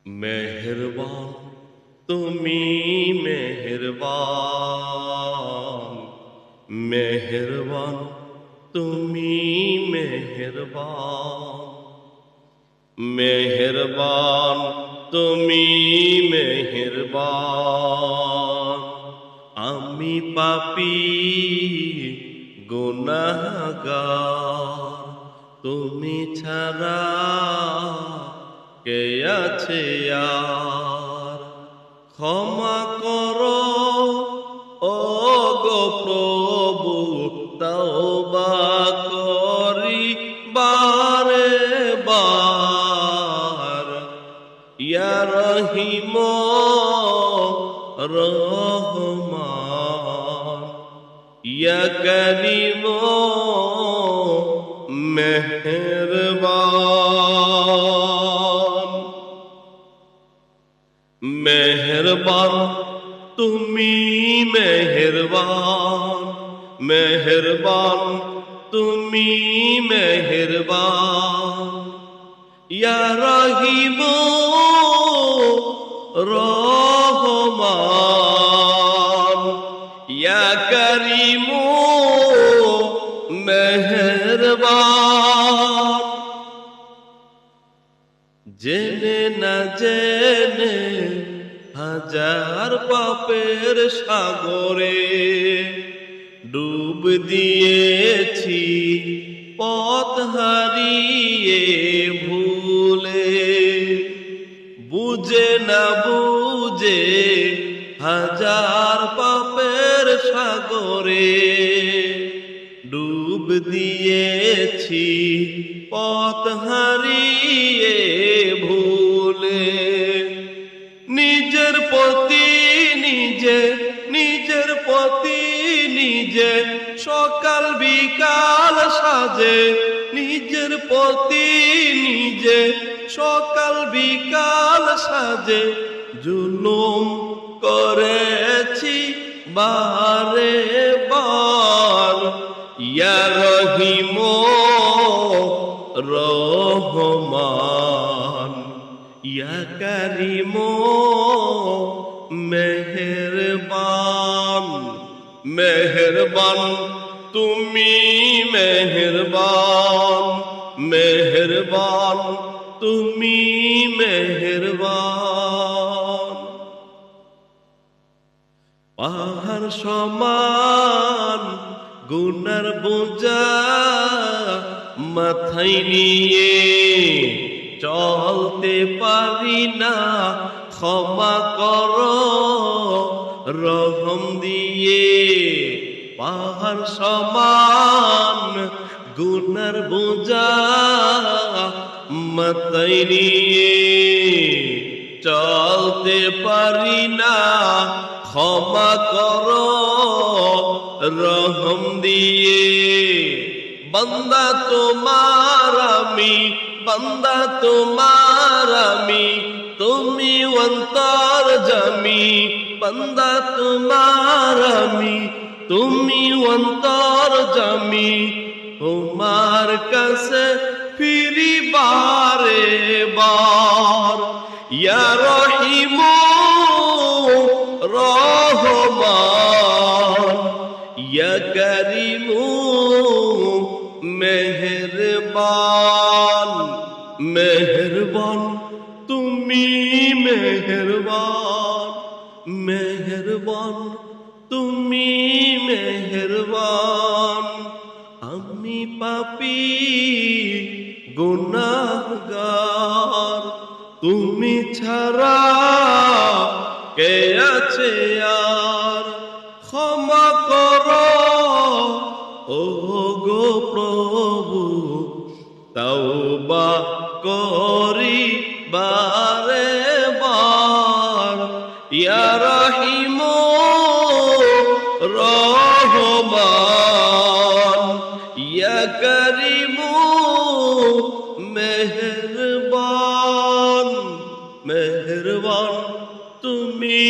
মেহেরবান তুমি মেহেরবান, মেহেরবান তুমি মেহেরবান, মেহেরবান তুমি মেহেরবান। আমি পাপী গুনাহগার, তুমি ছাড়া কে আছে আর? ক্ষমা করো ও গো প্রভু, তওবা করি বারে বার। ইয়া রহিম রহমান, ইয়া করিম মেহেরবান। মেহেরবান তুমি মেহেরবান, মেহেরবান তুমি মেহেরবান। ইয়া রহিম রহমান, ইয়া করিম মেহেরবান। জেনে না জেনে হাজার পাপের সাগরে ডুব দিয়েছি, পথ হারিয়ে ভুলে। বুঝে না বুঝে হাজার পাপের সাগরে ডুব দিয়েছি, পথ হারিয়ে ভুলে। নিজের প্রতি নিজে, নিজের প্রতি নিজে সকাল বিকাল সাজে, নিজের প্রতি নিজে সকাল বিকাল সাজে। জুলুম করেছি বারে বার। ইয়া রহিম রহমান, ইয়া করিম মেহেরবান। মেহেরবান তুমি মেহেরবান, মেহেরবান তুমি মেহেরবান। পাহাড় সমান গুনার বোঝা মাথায় নিয়ে চলতে পারি না, ক্ষমা করো রহম দিয়ে। পাহাড় সমান গুনার বোঝা মাথায় নিয়ে চলতে পারি না, ক্ষমা করো রহম দিয়ে। বান্দা তোমার আমি, বান্দা তোমার আমি, তুমি অন্তর্যামী। বান্দা তোমার আমি, তুমি অন্তর্যামী। তোমার কাছে ফিরি বারে বার। ইয়া রহিম রহমান, ইয়া করিম মেহেরবান। মেহেরবান তুমি মেহেরবান, মেহেরবান তুমি মেহেরবান। আমি পাপী গুনাহগার, তুমি ছাড়া কে আছে আর? ক্ষমা করো ও গো প্রভু, তওবা করি বারে বার। ইয়া রহিম রহমান, ইয়া করিম মেহেরবান। মেহেরবান তুমি